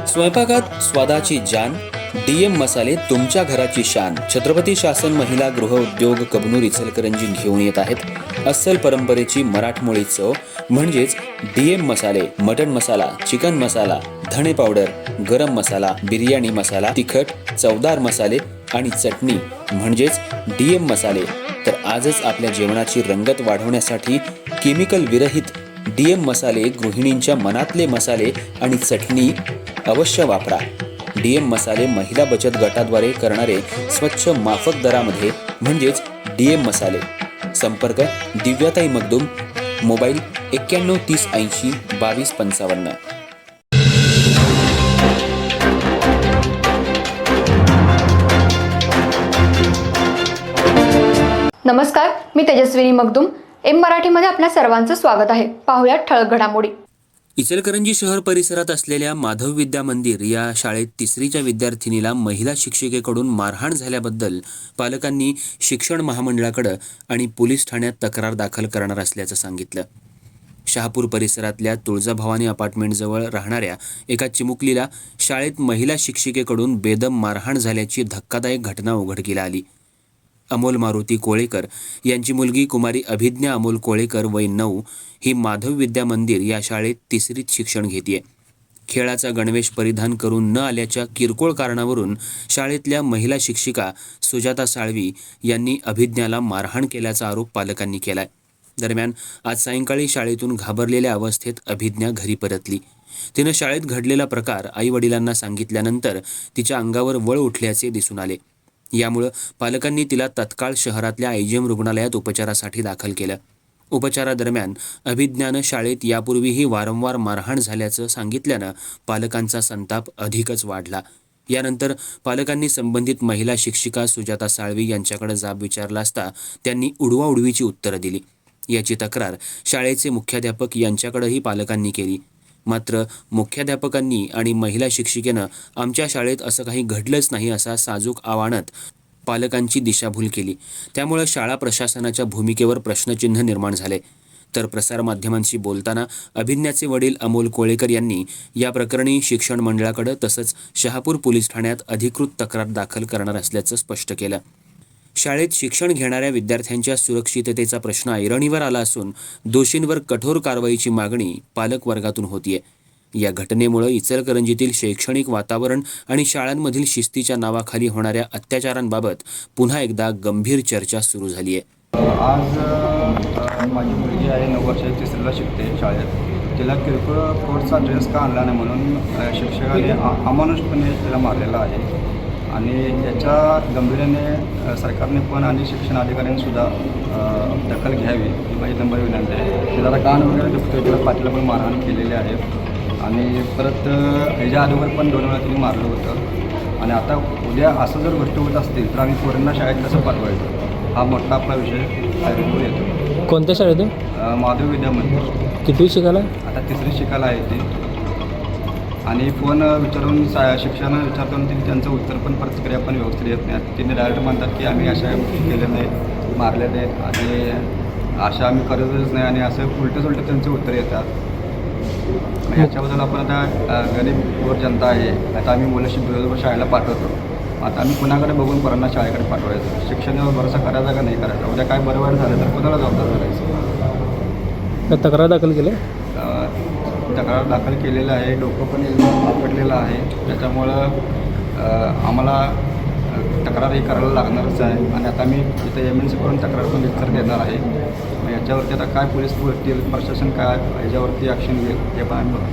स्वयंपाकात स्वादाची जान, डीएम मसाले तुमच्या घराची शान. छत्रपती शासन महिला गृह उद्योग कबनूर इचलकरंजी घेऊन येत आहेत अस्सल परंपरेची मराठमोळी चव म्हणजेच डीएम मसाले. मटन मसाला, चिकन मसाला, धणे पावडर, गरम मसाला, बिर्याणी मसाला, तिखट चवदार मसाले आणि चटणी म्हणजेच डीएम मसाले. तर आजच आपल्या जेवणाची रंगत वाढवण्यासाठी केमिकल विरहित डीएम मसाले, गृहिणींच्या मनातले मसाले आणि चटणी अवश्य वापरा. डीएम मसाले महिला बचत गटाद्वारे करणारे स्वच्छ माफक दरामध्ये म्हणजेच डीएम मसाले. संपर्क दिव्याताई मगदूम, मोबाईल 91 30 80 22 55. नमस्कार, मी तेजस्विनी मगदूम. एम मराठीमध्ये आपल्या सर्वांचं स्वागत आहे. पाहूयात ठळक घडामोडी. इचलकरंजी शहर परिसरात असलेल्या माधव विद्या मंदिर या शाळेत तिसरीच्या विद्यार्थिनीला महिला शिक्षिकेकडून मारहाण झाल्याबद्दल पालकांनी शिक्षण महामंडळाकडे आणि पोलीस ठाण्यात तक्रार दाखल करणार असल्याचं सांगितलं. शहापूर परिसरातल्या तुळजाभवानी अपार्टमेंटजवळ राहणाऱ्या एका चिमुकलीला शाळेत महिला शिक्षिकेकडून बेदम मारहाण झाल्याची धक्कादायक घटना उघडकीला आली. अमोल मारुती कोळेकर यांची मुलगी कुमारी अभिज्ञा अमोल कोळेकर वय 9 ही माधव विद्या मंदिर या शाळेत तिसरीत शिक्षण घेतेय. खेळाचा गणवेश परिधान करून न आल्याच्या किरकोळ कारणावरून शाळेतल्या महिला शिक्षिका सुजाता साळवी यांनी अभिज्ञाला मारहाण केल्याचा आरोप पालकांनी केलाय. दरम्यान आज सायंकाळी शाळेतून घाबरलेल्या अवस्थेत अभिज्ञा घरी परतली. तिनं शाळेत घडलेला प्रकार आई वडिलांना सांगितल्यानंतर तिच्या अंगावर वळ उठल्याचे दिसून आले. यामुळे पालकांनी तिला तत्काळ शहरातल्या आयजीएम रुग्णालयात उपचारासाठी दाखल केलं. उपचारादरम्यान अभिज्ञानं शाळेत यापूर्वीही वारंवार मारहाण झाल्याचं सांगितल्यानं पालकांचा संताप अधिकच वाढला. यानंतर पालकांनी संबंधित महिला शिक्षिका सुजाता साळवी यांच्याकडे जाब विचारला असता त्यांनी उडवाउडवीची उत्तरं दिली. याची तक्रार शाळेचे मुख्याध्यापक यांच्याकडेही पालकांनी केली. मात्र मुख्याध्यापकांनी आणि महिला शिक्षिकेनं आमच्या शाळेत असं काही घडलंच नाही असा साजूक आवाहनात पालकांची दिशाभूल केली. त्यामुळे शाळा प्रशासनाच्या भूमिकेवर प्रश्नचिन्ह निर्माण झाले. तर प्रसारमाध्यमांशी बोलताना अभिज्ञाचे वडील अमोल कोळेकर यांनी या प्रकरणी शिक्षण मंडळाकडे तसंच शहापूर पोलीस ठाण्यात अधिकृत तक्रार दाखल करणार असल्याचं स्पष्ट केलं. शाळेत शिक्षण घेणाऱ्या विद्यार्थ्यांच्या सुरक्षिततेचा प्रश्न ऐरणीवर आला असून दोषींवर कठोर कारवाईची मागणी पालक वर्गातून होतीये. या घटनेमुळे इचलकरंजीतील शैक्षणिक वातावरण आणि शाळांमधील शिस्तीच्या नावाखाली होणाऱ्या अत्याचारांबाबत पुन्हा एकदा गंभीर चर्चा सुरू झाली आहे. आज माझी मुलगी आहे 9 वर्षाची, तिसरीला शिकते शाळेत. तिला किरकोळ कोर्टचा ड्रेस का आणला नाही म्हणून शिक्षकाने अमानुषपणे तिला मारलेला आहे आणि याच्या गंभीर्याने सरकारने पण आणि शिक्षण अधिकाऱ्यांनी सुद्धा दखल घ्यावी ही माझी नंबर विनंती आहे. तिला कान वगैरे दुखतो, तिला पाठीला पण मारहाण केलेली आहे आणि परत ह्याच्या अगोदर पण 2 वेळा तिने मारलं होतं. आणि आता उद्या असं जर गोष्ट होत असतील तर आम्ही पोरांना शाळेत कसं पाठवायचं हा मोठा आपला विषय ऐरणीवर येतो. कोणत्या शाळेत? माधव विद्या मंदिर. कितवी शिकायला? आता तिसरी शिकायला आहे ती. आणि फोन विचारून शिक्षण विचारतो तिने त्यांचं उत्तर पण प्रतिक्रिया पण व्यवस्थित येत नाही. तिने डायरेक्ट म्हणतात की आम्ही अशा केले नाही, मारले नाहीत आणि अशा आम्ही करतच नाही आणि असं उलटं त्यांचे उत्तर येतात. याच्याबद्दल आपण आता गरीब गोर जनता आहे. आता आम्ही मुलाशी दिवसभर शाळेला पाठवतो. आता आम्ही कुणाकडे बघून पोरांना शाळेकडे पाठवायचं? शिक्षणावर भरोसा करायचा का नाही करायचा? उद्या काय बरं वाईट झालं तर कुणाला जबाबदार करायचं? तक्रार दाखल केली? तक्रार दाखल केलेलं आहे. डोकं पण आपटलेलं आहे. त्याच्यामुळं आम्हाला तक्रारही करायला लागणारच आहे आणि आता मी इथं MNC करून तक्रार पण उत्तर देणार आहे. मग याच्यावरती आता काय पोलीस बोलतील, प्रशासन काय याच्यावरती ॲक्शन घेईल हे पण आम्ही बघू.